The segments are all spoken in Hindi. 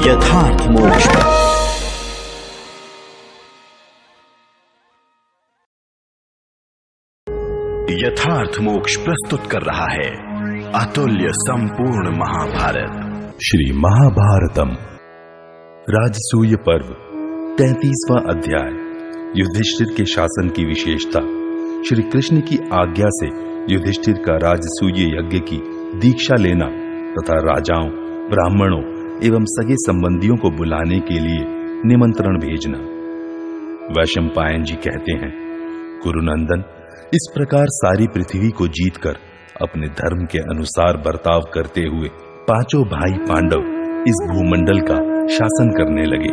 यथार्थ मोक्ष। यथार्थ मोक्ष प्रस्तुत कर रहा है अतुल्य संपूर्ण महाभारत। श्री महाभारतम राजसूय पर्व 33वां अध्याय। युधिष्ठिर के शासन की विशेषता। श्री कृष्ण की आज्ञा से युधिष्ठिर का राजसूय यज्ञ की दीक्षा लेना तथा राजाओं, ब्राह्मणों एवं सगे संबंधियों को बुलाने के लिए निमंत्रण भेजना। वैशंपायन जी कहते हैं, गुरुनंदन, इस प्रकार सारी पृथ्वी को जीतकर अपने धर्म के अनुसार बर्ताव करते हुए पांचों भाई पांडव इस भूमंडल का शासन करने लगे।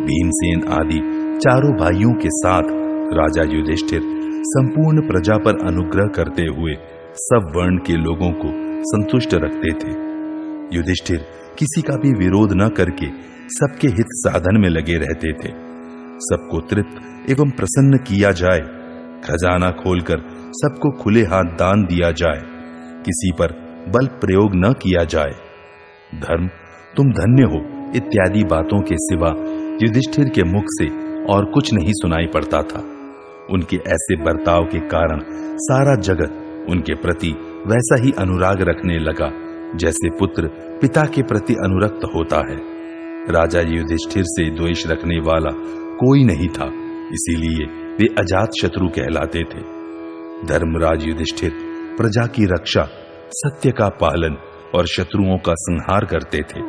भीमसेन आदि चारों भाइयों के साथ राजा युधिष्ठिर संपूर्ण प्रजा पर अनुग्रह करते हुए सब वर्ण के लोगों को संतुष्ट रखते थे। युधिष्ठिर किसी का भी विरोध न करके सबके हित साधन में लगे रहते थे। सबको तृप्त एवं प्रसन्न किया जाए, खजाना खोलकर सबको खुले हाथ दान दिया जाए, किसी पर बल प्रयोग न किया जाए। धर्म, तुम धन्य हो इत्यादि बातों के सिवा युधिष्ठिर के मुख से और कुछ नहीं सुनाई पड़ता था। उनके ऐसे बर्ताव के कारण सारा जगत उनके प्रति वैसा ही अनुराग रखने लगा जैसे पुत्र पिता के प्रति अनुरक्त होता है। राजा युधिष्ठिर से द्वेष रखने वाला कोई नहीं था, इसीलिए वे अजात शत्रु कहलाते थे। धर्मराज युधिष्ठिर प्रजा की रक्षा, सत्य का पालन और शत्रुओं का संहार करते थे।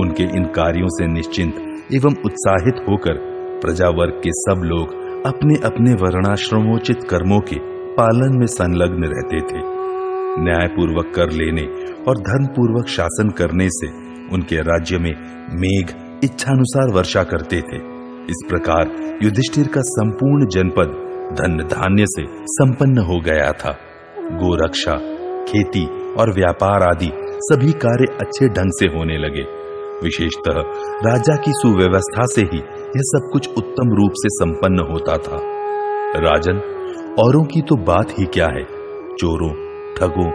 उनके इन कार्यों से निश्चिंत एवं उत्साहित होकर प्रजा वर्ग के सब लोग अपने अपने वर्णाश्रमोचित कर्मों के पालन में संलग्न रहते थे। न्यायपूर्वक कर लेने और धर्मपूर्वक शासन करने से उनके राज्य में मेघ इच्छानुसार वर्षा करते थे। इस प्रकार युधिष्ठिर का संपूर्ण जनपद धन धान्य से संपन्न हो गया था। गोरक्षा, खेती और व्यापार आदि सभी कार्य अच्छे ढंग से होने लगे। विशेषतः राजा की सुव्यवस्था से ही यह सब कुछ उत्तम रूप से संपन्न होता था। राजन, औरों की तो बात ही क्या है, चोरों, ठगों,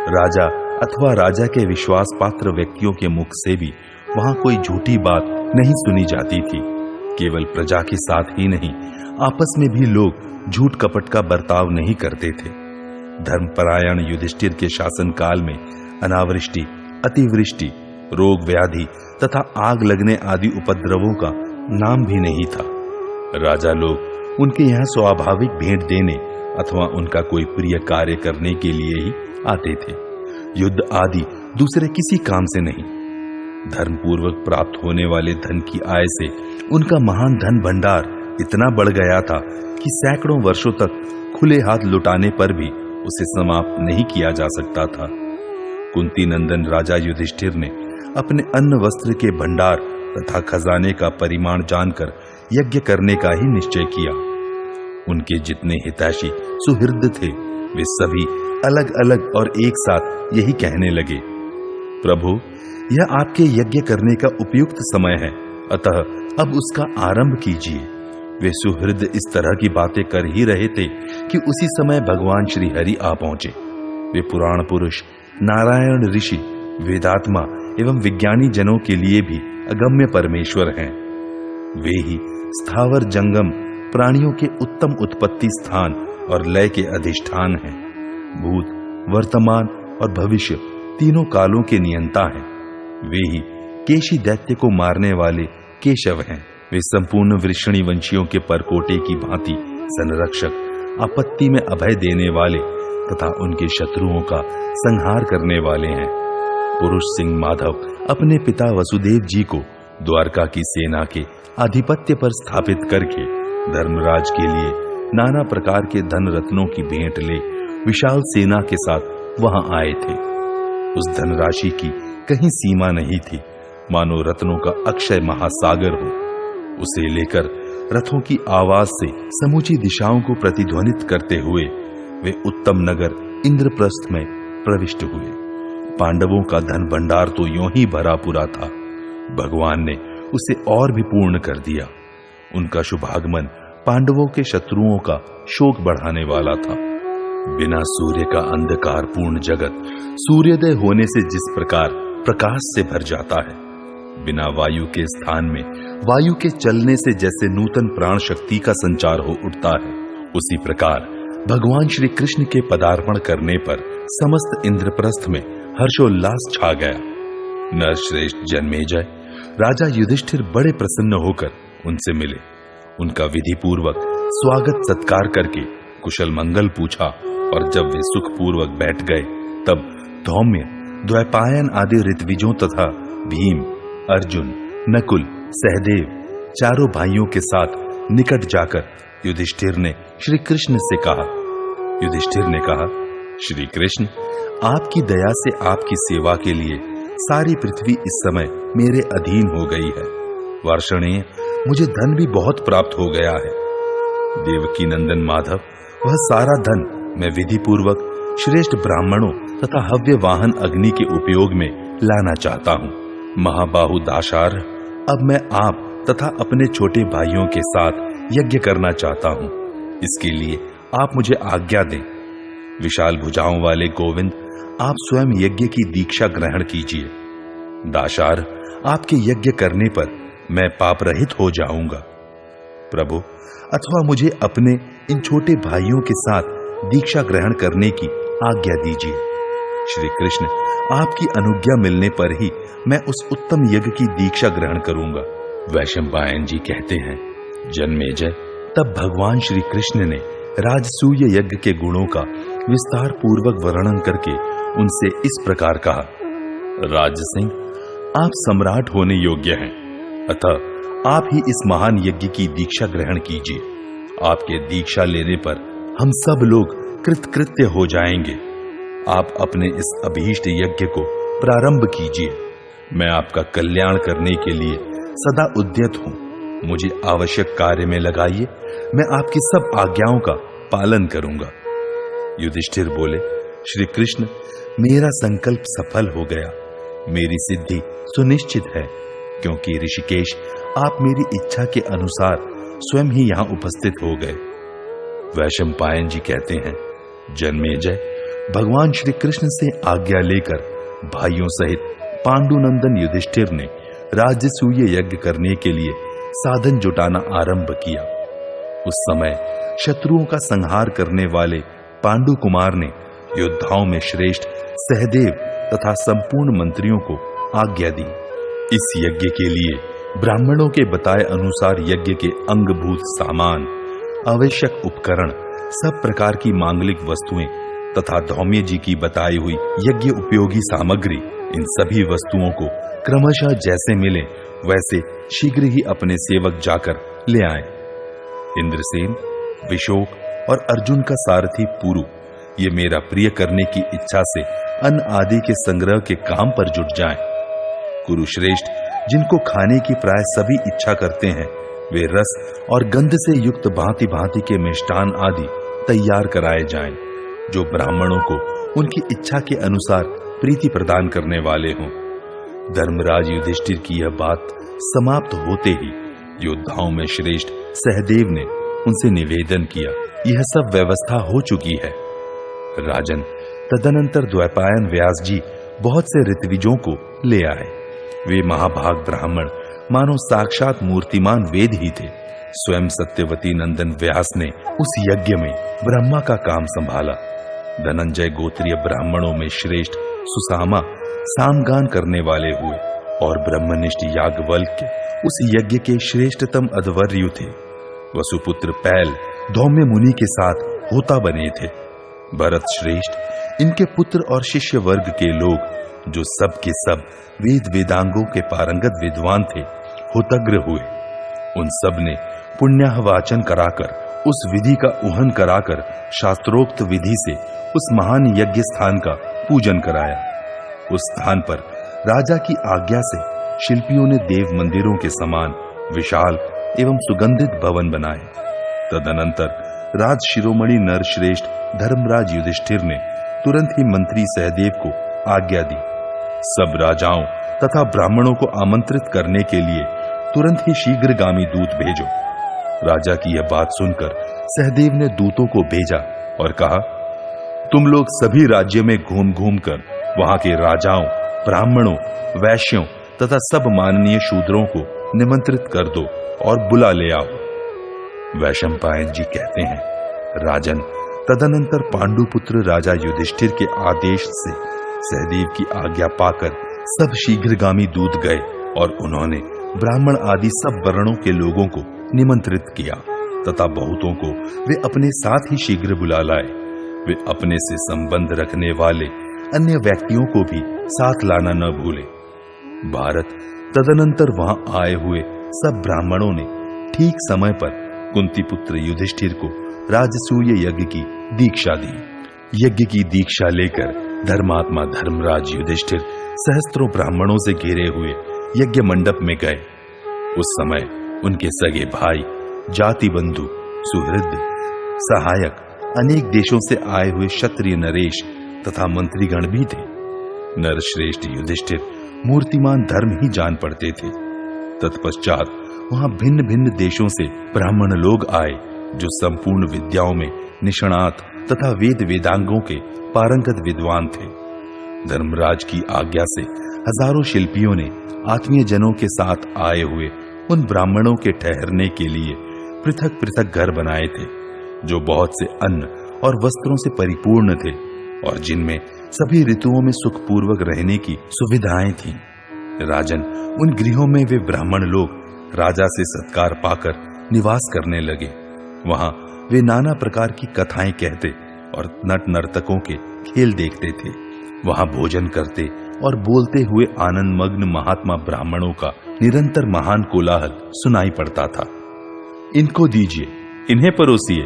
राजा अथवा राजा के विश्वास पात्र व्यक्तियों के मुख से भी वहां कोई झूठी बात नहीं सुनी जाती थी। केवल प्रजा के साथ ही नहीं, आपस में भी लोग झूठ कपट का बर्ताव नहीं करते थे। धर्मपरायण युधिष्ठिर के शासन काल में अनावृष्टि, अतिवृष्टि, रोग व्याधि तथा आग लगने आदि उपद्रवों का नाम भी नहीं था। राजा लोग उनके यहाँ स्वाभाविक भेंट देने अथवा उनका कोई प्रिय कार्य करने के लिए ही आते थे, युद्ध आदि दूसरे किसी काम से नहीं। धर्मपूर्वक प्राप्त होने वाले धन की आय से उनका महान धन भंडार इतना बढ़ गया था कि सैकड़ों वर्षों तक खुले हाथ लुटाने पर भी उसे समाप्त नहीं किया जा सकता था। कुंती नंदन राजा युधिष्ठिर ने अपने अन्न वस्त्र के भंडार तथा खजाने का परिमाण जानकर यज्ञ करने का ही निश्चय किया। उनके जितने हितैषी सुहृद थे वे सभी अलग अलग और एक साथ यही कहने लगे, प्रभु, यह आपके यज्ञ करने का उपयुक्त समय है, अतः अब उसका आरंभ कीजिए। वे सुहृद इस तरह की बातें कर ही रहे थे कि उसी समय भगवान श्री हरि आ पहुंचे। वे पुराण पुरुष, नारायण ऋषि, वेदात्मा एवं विज्ञानी जनों के लिए भी अगम्य परमेश्वर हैं। वे ही स्थावर जंगम प्राणियों के उत्तम उत्पत्ति स्थान और लय के अधिष्ठान हैं। भूत, वर्तमान और भविष्य तीनों कालों के नियंता हैं। वे ही केशी दैत्य को मारने वाले केशव हैं। वे संपूर्ण वृषणी वंशियों के परकोटे की भांति संरक्षक, आपत्ति में अभय देने वाले तथा उनके शत्रुओं का संहार करने वाले हैं। पुरुष सिंह माधव अपने पिता वसुदेव जी को द्वारका की सेना के आधिपत्य पर स्थापित करके धर्मराज के लिए नाना प्रकार के धन रत्नों की भेंट ले विशाल सेना के साथ वहां आए थे। उस धनराशि की कहीं सीमा नहीं थी, मानो रत्नों का अक्षय महासागर हो। उसे लेकर रथों की आवाज से समूची दिशाओं को प्रतिध्वनित करते हुए वे उत्तम नगर इंद्रप्रस्थ में प्रविष्ट हुए। पांडवों का धन भंडार तो यूं ही भरा पूरा था, भगवान ने उसे और भी पूर्ण कर दिया। उनका शुभागमन पांडवों के शत्रुओं का शोक बढ़ाने वाला था। बिना सूर्य का अंधकार पूर्ण जगत सूर्योदय होने से जिस प्रकार प्रकाश से भर जाता है, बिना वायु के स्थान में वायु के चलने से जैसे नूतन प्राण शक्ति का संचार हो उठता है, उसी प्रकार भगवान श्री कृष्ण के पदार्पण करने पर समस्त इंद्रप्रस्थ में हर्षोल्लास छा गया। नरश्रेष्ठ जन्मेजय राजा युधिष्ठिर बड़े प्रसन्न होकर उनसे मिले। उनका विधि पूर्वक स्वागत सत्कार करके कुशल मंगल पूछा और जब वे सुख पूर्वक बैठ गए तब धौम्य, द्वैपायन आदि ऋत्विजों तथा भीम, अर्जुन, नकुल, सहदेव चारों भाइयों के साथ निकट जाकर युधिष्ठिर ने श्री कृष्ण से कहा। युधिष्ठिर ने कहा, श्री कृष्ण, आपकी दया से आपकी सेवा के लिए सारी पृथ्वी इस समय मेरे अधीन हो गई है। वर्षणीय, मुझे धन भी बहुत प्राप्त हो गया है। देवकी नंदन माधव, वह सारा धन मैं विधि पूर्वक श्रेष्ठ ब्राह्मणों तथा हव्य वाहन अग्नि के उपयोग में लाना चाहता हूँ। महाबाहु दाशार्ह, अब मैं आप तथा अपने छोटे भाइयों के साथ यज्ञ करना चाहता हूँ। इसके लिए आप मुझे आज्ञा दें। विशाल भुजाओं वाले गोविंद, आप स्वयं यज्ञ की दीक्षा ग्रहण कीजिए। दाशार्ह, आपके यज्ञ करने पर मैं पाप रहित हो जाऊंगा। प्रभु, अथवा मुझे अपने इन छोटे भाइयों के साथ दीक्षा ग्रहण करने की आज्ञा दीजिए। श्री कृष्ण, आपकी अनुज्ञा मिलने पर ही मैं उस उत्तम यज्ञ की दीक्षा ग्रहण करूंगा। वैशंपायन जी कहते हैं, जन्मेजय, तब भगवान श्री कृष्ण ने राजसूय यज्ञ के गुणों का विस्तार पूर्वक वर्णन करके उनसे इस प्रकार कहा, राजसिंह, आप सम्राट होने योग्य हैं, अतः आप ही इस महान यज्ञ की दीक्षा ग्रहण कीजिए। आपके दीक्षा लेने पर हम सब लोग कृतकृत्य हो जाएंगे। आप अपने इस अभीष्ट यज्ञ को प्रारंभ कीजिए। मैं आपका कल्याण करने के लिए सदा उद्यत हूं। मुझे आवश्यक कार्य में लगाइए, मैं आपकी सब आज्ञाओं का पालन करूंगा। युधिष्ठिर बोले, श्री कृष्ण, मेरा संकल्प सफल हो गया। मेरी सिद्धि सुनिश्चित है, क्योंकि ऋषिकेश आप मेरी इच्छा के अनुसार स्वयं ही यहां उपस्थित हो गए। वैशंपायन जी कहते हैं, जन्मेजय, भगवान श्री कृष्ण से आज्ञा लेकर भाइयों सहित पांडुनंदन युधिष्ठिर ने राजसूय यज्ञ करने के लिए साधन जुटाना आरंभ किया। उस समय शत्रुओं का संहार करने वाले पांडु कुमार ने योद्धाओं में श्रेष्ठ सहदेव तथा संपूर्ण मंत्रियों को आज्ञा दी। इस यज्ञ के लिए ब्राह्मणों के बताए अनुसार यज्ञ के अंगभूत सामान, आवश्यक उपकरण, सब प्रकार की मांगलिक वस्तुएं तथा धौम्य जी की बताई हुई यज्ञ उपयोगी सामग्री, इन सभी वस्तुओं को क्रमशः जैसे मिले वैसे शीघ्र ही अपने सेवक जाकर ले आए। इंद्रसेन, विशोक और अर्जुन का सारथी पुरु, ये मेरा प्रिय करने की इच्छा से अन्न आदि के संग्रह के काम पर जुट जाएं। कुरुश्रेष्ठ, जिनको खाने की प्राय सभी इच्छा करते हैं, वे रस और गंध से युक्त भांति भांति के मिष्टान आदि तैयार कराए जाएं, जो ब्राह्मणों को उनकी इच्छा के अनुसार प्रीति प्रदान करने वाले हों। धर्मराज युधिष्ठिर की यह बात समाप्त होते ही योद्धाओं में श्रेष्ठ सहदेव ने उनसे निवेदन किया, यह सब व्यवस्था हो चुकी है। राजन, तदनंतर द्वैपायन व्यास जी बहुत से ऋत्विजों को ले आए। वे महाभाग ब्राह्मण मानो साक्षात मूर्तिमान वेद ही थे। स्वयं सत्यवती नंदन व्यास ने उस यज्ञ में ब्रह्मा का काम संभाला। धनंजय गोत्रीय ब्राह्मणों में श्रेष्ठ सुसामा सामगान करने वाले हुए और ब्रह्मनिष्ठ याज्ञवल्क्य उस यज्ञ के श्रेष्ठतम अध्वर्यु थे। वसुपुत्र पैल धौम्य मुनि के साथ होता बने थे। भरत श्रेष्ठ, इनके पुत्र और शिष्य वर्ग के लोग, जो सब के सब वेद वेदांगों के पारंगत विद्वान थे, होताग्र हुए। उन सब ने पुण्याह वाचन कराकर उस विधि का उहन कराकर शास्त्रोक्त विधि से उस महान यज्ञ स्थान का पूजन कराया। उस स्थान पर राजा की आज्ञा से शिल्पियों ने देव मंदिरों के समान विशाल एवं सुगंधित भवन बनाए। तदनंतर राज शिरोमणि नरश्रेष्ठ धर्मराज युधिष्ठिर ने तुरंत ही मंत्री सहदेव को आज्ञा दी, सब राजाओं तथा ब्राह्मणों को आमंत्रित करने के लिए तुरंत ही शीघ्रगामी दूत भेजो। राजा की यह बात सुनकर सहदेव ने दूतों को भेजा और कहा, तुम लोग सभी राज्य में घूम घूम कर वहां के राजाओं, ब्राह्मणों, वैश्यों तथा सब माननीय शूद्रों को निमंत्रित कर दो और बुला ले आओ। वैशंपायन जी कहते हैं, राजन, तदनंतर पांडुपुत्र राजा युधिष्ठिर के आदेश से सहदेव की आज्ञा पाकर सब शीघ्रगामी दूत गए और उन्होंने ब्राह्मण आदि सब वर्णों के लोगों को निमंत्रित किया तथा बहुतों को वे अपने साथ ही शीघ्र बुला लाए। वे अपने से संबंध रखने वाले अन्य व्यक्तियों को भी साथ लाना न भूले। भारत तदनंतर वहां आए हुए सब ब्राह्मणों ने ठीक समय पर कुंती पुत्र युधिष्ठिर को राजसूय यज्ञ की दीक्षा दी। यज्ञ की दीक्षा लेकर धर्मात्मा धर्मराज युधिष्ठिर सहस्त्रों ब्राह्मणों से घिरे हुए यज्ञ मंडप में गए। उस समय उनके सगे भाई, जाति बंधु, सुहृद, सहायक, अनेक देशों से आए हुए क्षत्रिय नरेश तथा मंत्रीगण भी थे। नरश्रेष्ठ युधिष्ठिर मूर्तिमान धर्म ही जान पड़ते थे। तत्पश्चात वहां भिन्न भिन्न देशों से ब्राह्मण लोग आए जो संपूर्ण विद्याओं में निष्णात तथा वेद वेदांगों के पारंगत विद्वान थे। धर्मराज की आज्ञा से हजारों शिल्पियों ने आत्मीय जनों के साथ आए हुए उन ब्राह्मणों के ठहरने के लिए पृथक पृथक घर बनाए थे, जो बहुत से अन्न और वस्त्रों से परिपूर्ण थे और जिनमें सभी ऋतुओं में सुखपूर्वक रहने की सुविधाएं थीं। राजन, उन गृहों में वे ब्राह्मण लोग राजा से सत्कार पाकर निवास करने लगे। वहां वे नाना प्रकार की कथाएं कहते और नट नर्तकों के खेल देखते थे। वहां भोजन करते और बोलते हुए आनंद मग्न महात्मा ब्राह्मणों का निरंतर महान कोलाहल सुनाई पड़ता था। इनको दीजिए, इन्हें परोसिए,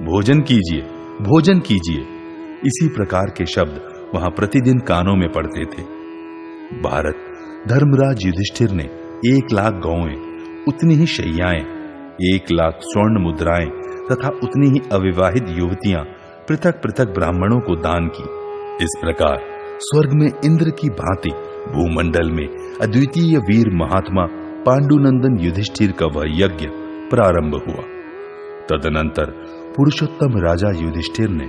भोजन कीजिए, भोजन कीजिए, इसी प्रकार के शब्द वहां प्रतिदिन कानों में पड़ते थे। भारत धर्मराज युधिष्ठिर ने 1,00,000 गौएं, उतनी ही शैयाएं, 1,00,000 स्वर्ण मुद्राएं तथा उतनी ही अविवाहित युवतियां पृथक पृथक ब्राह्मणों को दान की। इस प्रकार स्वर्ग में इंद्र की भांति भूमंडल में अद्वितीय वीर महात्मा पांडुनंदन युधिष्ठिर का वह यज्ञ प्रारंभ हुआ। तदनंतर पुरुषोत्तम राजा युधिष्ठिर ने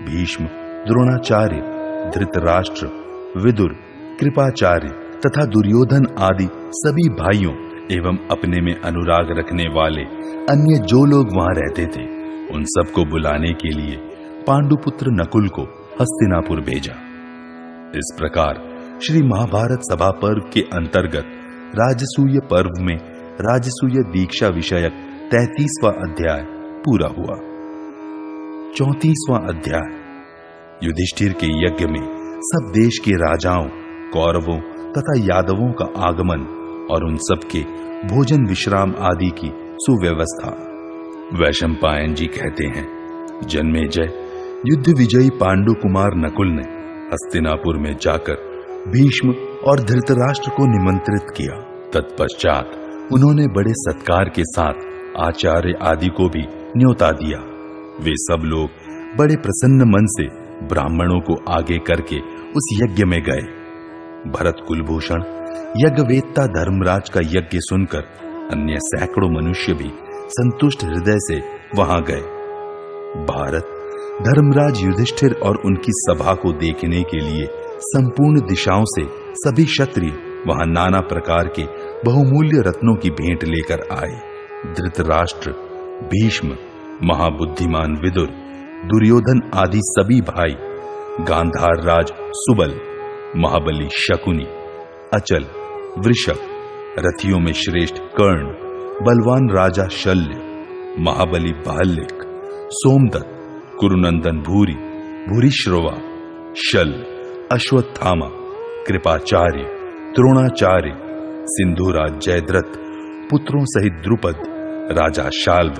भीष्म, द्रोणाचार्य, धृतराष्ट्र, विदुर, कृपाचार्य तथा दुर्योधन आदि सभी भाइयों एवं अपने में अनुराग रखने वाले अन्य जो लोग वहां रहते थे, उन सबको बुलाने के लिए पांडुपुत्र नकुल को हस्तिनापुर भेजा। इस प्रकार श्री महाभारत सभा पर्व के अंतर्गत राजसूय पर्व में राजसूय दीक्षा विषयक 33वां अध्याय पूरा हुआ। 34वां अध्याय युधिष्ठिर के यज्ञ में सब देश के राजाओं, कौरवों तथा यादवों का आगमन और उन सबके भोजन विश्राम आदि की सुव्यवस्था। वैशंपायन जी कहते हैं, जन्मेजय युद्ध विजयी पांडु कुमार नकुल ने हस्तिनापुर में जाकर भीष्म और धृतराष्ट्र को निमंत्रित किया। तत्पश्चात उन्होंने बड़े सत्कार के साथ आचार्य आदि को भी न्योता दिया। वे सब लोग बड़े प्रसन्न मन से ब्राह्मणों को आगे करके उस यज्ञ में गए। भरत कुलभूषण यज्ञवेत्ता धर्मराज का यज्ञ सुनकर अन्य सैकड़ों मनुष्य भी संतुष्ट हृदय से वहां गए। भारत धर्मराज युधिष्ठिर और उनकी सभा को देखने के लिए संपूर्ण दिशाओं से सभी क्षत्रिय वहां नाना प्रकार के बहुमूल्य रत्नों की भेंट लेकर आए। धृतराष्ट्र, भीष्म, महाबुद्धिमान विदुर, दुर्योधन आदि सभी भाई, गांधार राज सुबल, महाबली शकुनी, अचल, वृषभ, रथियों में श्रेष्ठ कर्ण, बलवान राजा शल्य, महाबली बाहलिक, सोमदत्त, कुरुनंदन भूरी, भूरिश्रवा, शल, अश्वत्थामा, कृपाचार्य, द्रोणाचार्य, सिंधुराज जयद्रथ, पुत्रों सहित द्रुपद, राजा शाल्व,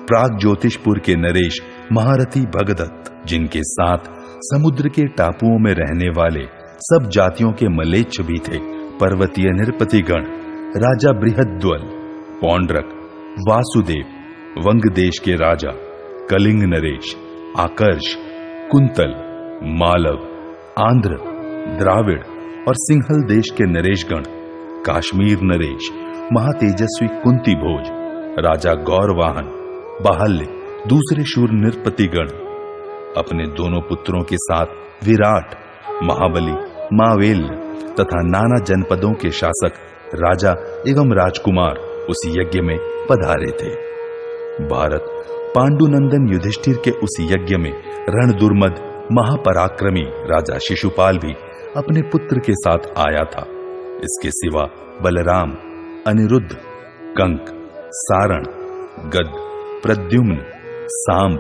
प्राग ज्योतिषपुर के नरेश महारथी भगदत्त, जिनके साथ समुद्र के टापुओं में रहने वाले सब जातियों के मलेच्छ भी थे, पर्वतीय नृपतिगण, राजा बृहद्वल, पौंड्रक, वासुदेव, वंग देश के राजा, कलिंग नरेश, आकर्ष, कुंतल, मालव, आंध्र, द्राविड़ और सिंहल देश के नरेशगण, काश्मीर नरेश, महातेजस्वी कुंती भोज, राजा गौरवाहन, बाहल्य, दूसरे शूर नृपतिगण, अपने दोनों पुत्रों के साथ विराट, महाबली, मावेल्य तथा नाना जनपदों के शासक राजा एवं राजकुमार उस यज्ञ में पधारे थे। भारत पांडुनंदन युधिष्ठिर के उस यज्ञ में रणदुर्मद महापराक्रमी राजा शिशुपाल भी अपने पुत्र के साथ आया था। इसके सिवा बलराम, अनिरुद्ध, कंक, सारण, गद, प्रद्युम्न, सांब,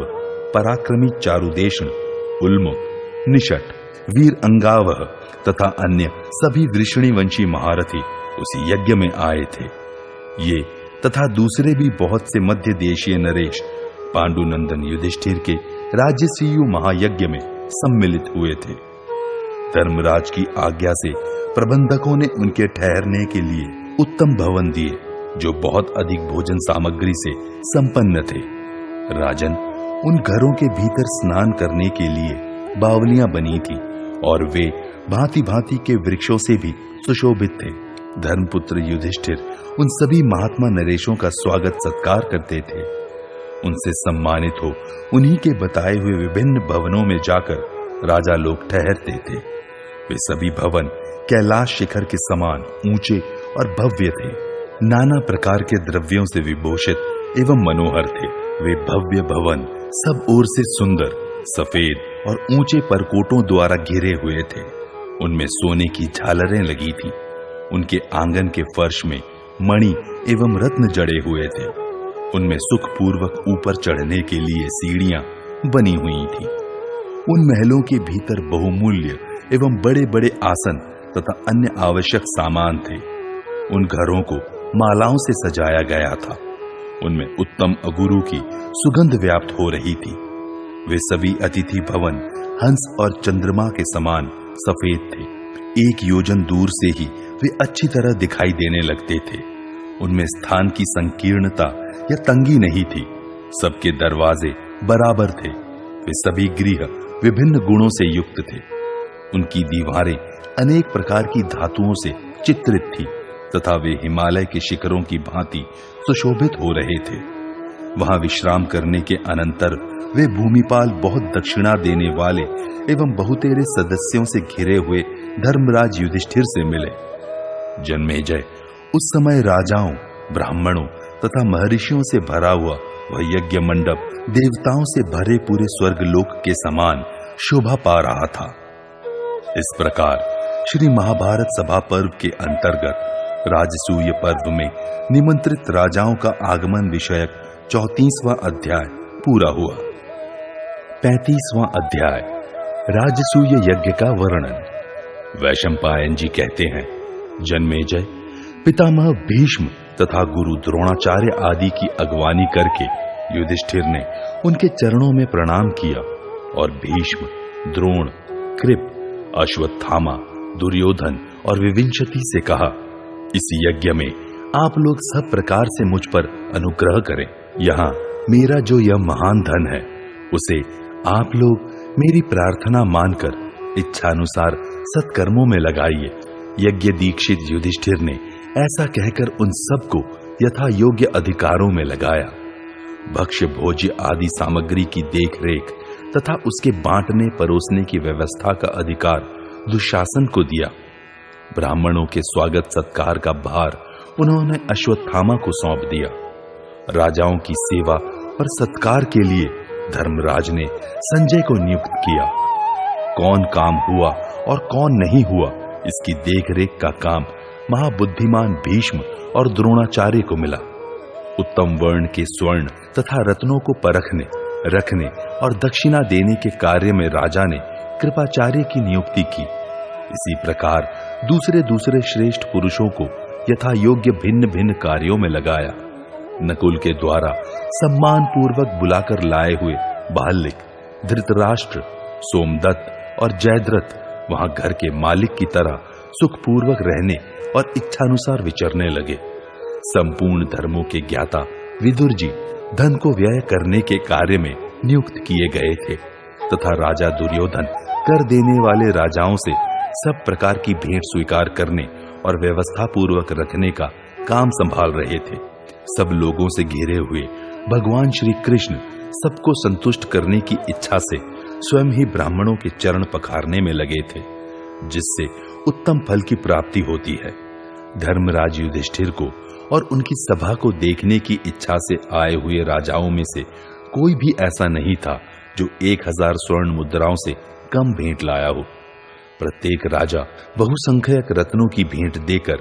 पराक्रमी चारुदेशन, उल्मुख, निषट, वीर अंगावह तथा अन्य सभी वृषणीवंशी महारथी उस यज्ञ में आए थे। ये तथा दूसरे भी बहुत से मध्य देशीय नरेश पांडुनंदन युधिष्ठिर के राज्यसीयु महायज्ञ में सम्मिलित हुए थे। धर्मराज की आज्ञा से प्रबंधकों ने उनके ठहरने के लिए उत्तम भवन दिए, जो बहुत अधिक भोजन सामग्री से संपन्न थे। राजन, उन घरों के भीतर स्नान करने के लिए बावलियां बनी थी और वे भांति भांति के वृक्षों से भी सुशोभित थे। धर्मपुत्र युधिष्ठिर उन सभी महात्मा नरेशों का स्वागत सत्कार करते थे। उनसे सम्मानित हो उन्हीं के बताए हुए विभिन्न भवनों में जाकर राजा लोग ठहरते थे। वे सभी भवन कैलाश शिखर के समान ऊंचे और भव्य थे। नाना प्रकार के द्रव्यों से विभूषित एवं मनोहर थे। वे भव्य भवन सब ओर से सुंदर, सफेद और ऊंचे परकोटों द्वारा घिरे हुए थे। उनमें सोने की झालरें लगी थी। उनके आंगन के फर्श में मणि एवं रत्न जड़े हुए थे। उनमें सुखपूर्वक ऊपर चढ़ने के लिए सीढ़ियां बनी हुई थी। उन महलों के भीतर बहुमूल्य एवं बड़े बड़े आसन तथा अन्य आवश्यक सामान थे। उन घरों को मालाओं से सजाया गया था। उनमें उत्तम अगुरु की सुगंध व्याप्त हो रही थी। वे सभी अतिथि भवन हंस और चंद्रमा के समान सफेद थे। एक योजन दूर से ही वे अच्छी तरह दिखाई देने लगते थे। उनमें स्थान की संकीर्णता या तंगी नहीं थी। सबके दरवाजे बराबर थे। वे सभी गृह विभिन्न गुणों से युक्त थे। उनकी दीवारें अनेक प्रकार की धातुओं से चित्रित थी तथा वे हिमालय के शिखरों की भांति सुशोभित हो रहे थे। वहां विश्राम करने के अनंतर वे भूमिपाल बहुत दक्षिणा देने वाले एवं बहुतेरे सदस्यों से घिरे हुए धर्मराज युधिष्ठिर से मिले। जन्मेजय उस समय राजाओं, ब्राह्मणों तथा महर्षियों से भरा हुआ वह यज्ञ मंडप देवताओं से भरे पूरे स्वर्गलोक के समान शोभा पा रहा था। इस प्रकार श्री महाभारत सभा पर्व के अंतर्गत राजसूय पर्व में निमंत्रित राजाओं का आगमन विषयक 34वां अध्याय पूरा हुआ। 35वां अध्याय राजसूय यज्ञ का वर्णन। वैशंपायन जी कहते हैं, जन्मेजय, पितामह भीष्म तथा गुरु द्रोणाचार्य आदि की अगवानी करके युधिष्ठिर ने उनके चरणों में प्रणाम किया और भीष्म, द्रोण, कृप, अश्वत्थामा, दुर्योधन और विविंशति से कहा, इस यज्ञ में आप लोग सब प्रकार से मुझ पर अनुग्रह करें। यहाँ मेरा जो यह महान धन है उसे आप लोग मेरी प्रार्थना मानकर इच्छानुसार सत्कर्मों में लगाइए। यज्ञ दीक्षित युधिष्ठिर ने ऐसा कहकर उन सबको यथा योग्य अधिकारों में लगाया। भक्ष्य भोज्य आदि सामग्री की देखरेख तथा उसके बांटने परोसने की व्यवस्था का अधिकार दुशासन को दिया। ब्राह्मणों के स्वागत सत्कार का भार उन्होंने अश्वत्थामा को सौंप दिया। राजाओं की सेवा और सत्कार के लिए धर्मराज ने संजय को नियुक्त किया। कौन काम हुआ और कौन नहीं हुआ इसकी देखरेख का काम महाबुद्धिमान भीष्म और द्रोणाचार्य को मिला। उत्तम वर्ण के स्वर्ण तथा रत्नों को परखने, रखने और दक्षिणा देने के कार्य में राजा ने कृपाचार्य की नियुक्ति की। इसी प्रकार दूसरे दूसरे श्रेष्ठ पुरुषों को यथा योग्य भिन्न भिन्न कार्यों में लगाया। नकुल के द्वारा सम्मान पूर्वक बुलाकर लाए हुए बाल्लिक, धृतराष्ट्र, सोमदत्त और जयद्रथ वहां घर के मालिक की तरह सुखपूर्वक रहने और इच्छानुसार विचरने लगे। संपूर्ण धर्मों के ज्ञाता विदुर जी धन को व्यय करने के कार्य में नियुक्त किए गए थे तथा राजा दुर्योधन कर देने वाले राजाओं से सब प्रकार की भेंट स्वीकार करने और व्यवस्था पूर्वक रखने का काम संभाल रहे थे। सब लोगों से घिरे हुए भगवान श्री कृष्ण सबको संतुष्ट करने की इच्छा से स्वयं ही ब्राह्मणों के चरण पखारने में लगे थे, जिससे उत्तम फल की प्राप्ति होती है। धर्मराज युधिष्ठिर को और उनकी सभा को देखने की इच्छा से आए हुए राजाओं में से कोई भी ऐसा नहीं था जो 1000 स्वर्ण मुद्राओं से कम भेंट लाया हो। प्रत्येक राजा बहुसंख्यक रत्नों की भेंट देकर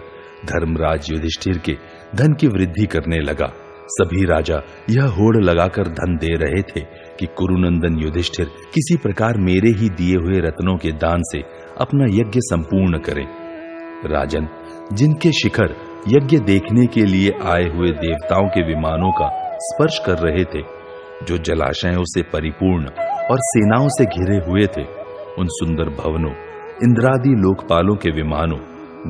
धर्मराज युधिष्ठिर के धन की वृद्धि करने लगा। सभी राजा यह होड़ लगाकर धन दे रहे थे कि कुरुनंदन युधिष्ठिर किसी प्रकार मेरे ही दिए हुए रत्नों के दान से अपना यज्ञ संपूर्ण करें। राजन, जिनके शिखर यज्ञ देखने के लिए आए हुए देवताओं के विमानों का स्पर्श कर रहे थे, जो जलाशयों से परिपूर्ण और सेनाओं से घिरे हुए थे, उन सुंदर भवनों, इंद्रादि लोकपालों के विमानों,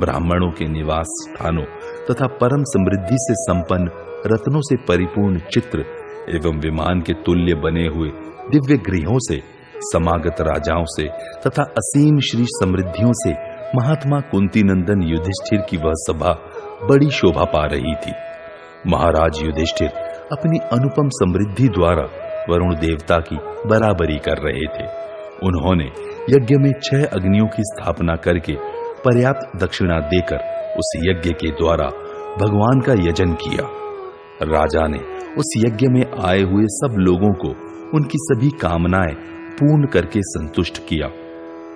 ब्राह्मणों के निवास स्थानों तथा परम समृद्धि से संपन्न रत्नों से परिपूर्ण चित्र एवं विमान के तुल्य बने हुए दिव्य गृहों से, समागत राजाओं से तथा असीम श्री समृद्धियों से महात्मा कुंती नंदन युधिष्ठिर की वह सभा बड़ी शोभा पा रही थी। महाराज युधिष्ठिर अपनी अनुपम समृद्धि द्वारा वरुण देवता की बराबरी कर रहे थे। उन्होंने यज्ञ में 6 अग्नियों की स्थापना करके पर्याप्त दक्षिणा देकर उस यज्ञ के द्वारा भगवान का यजन किया। राजा ने उस यज्ञ में आए हुए सब लोगों को उनकी सभी कामनाएं पूर्ण करके संतुष्ट किया।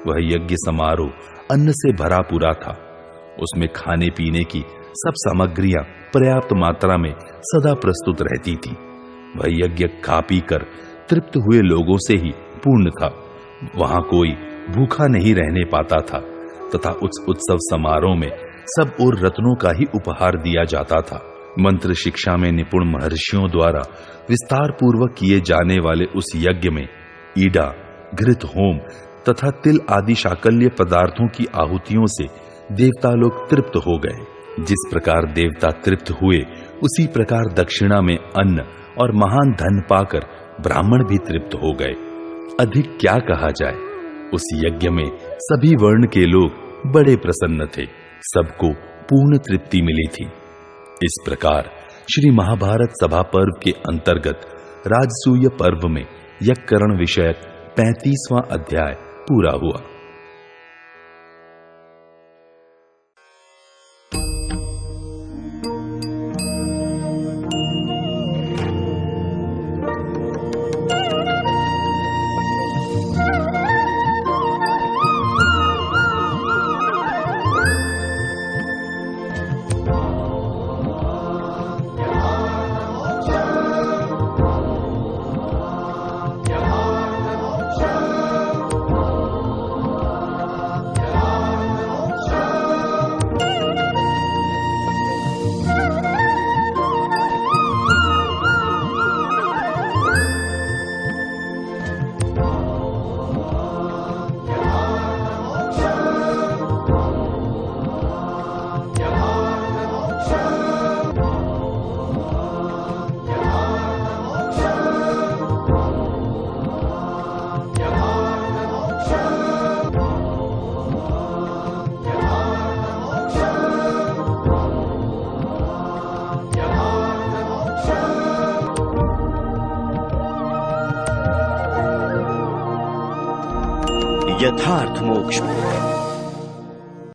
वह यज्ञ समारोह अन्न से भरा पूरा था। उसमें खाने पीने की सब सामग्रियां पर्याप्त मात्रा में सदा प्रस्तुत रहती थी। वह यज्ञ खा पी कर तृप्त हुए लोगों से ही पूर्ण था। वहां कोई भूखा नहीं रहने पाता था तथा उस उत्सव समारोह में सब और रत्नों का ही उपहार दिया जाता था। मंत्र शिक्षा में निपुण महर्षियों द्वारा विस्तार पूर्वक किए जाने वाले उस यज्ञ में ईडा, घृत होम तथा तिल आदि शाकल्य पदार्थों की आहुतियों से देवता लोग तृप्त हो गए। जिस प्रकार देवता तृप्त हुए, उसी प्रकार दक्षिणा में अन्न और महान धन पाकर ब्राह्मण भी तृप्त हो गए। अधिक क्या कहा जाए, उस यज्ञ में सभी वर्ण के लोग बड़े प्रसन्न थे। सबको पूर्ण तृप्ति मिली थी। इस प्रकार श्री महाभारत सभा पर्व के अंतर्गत राजसूय पर्व में यज्ञकरण विषयक 35वां अध्याय पूरा हुआ। यथार्थ मोक्ष।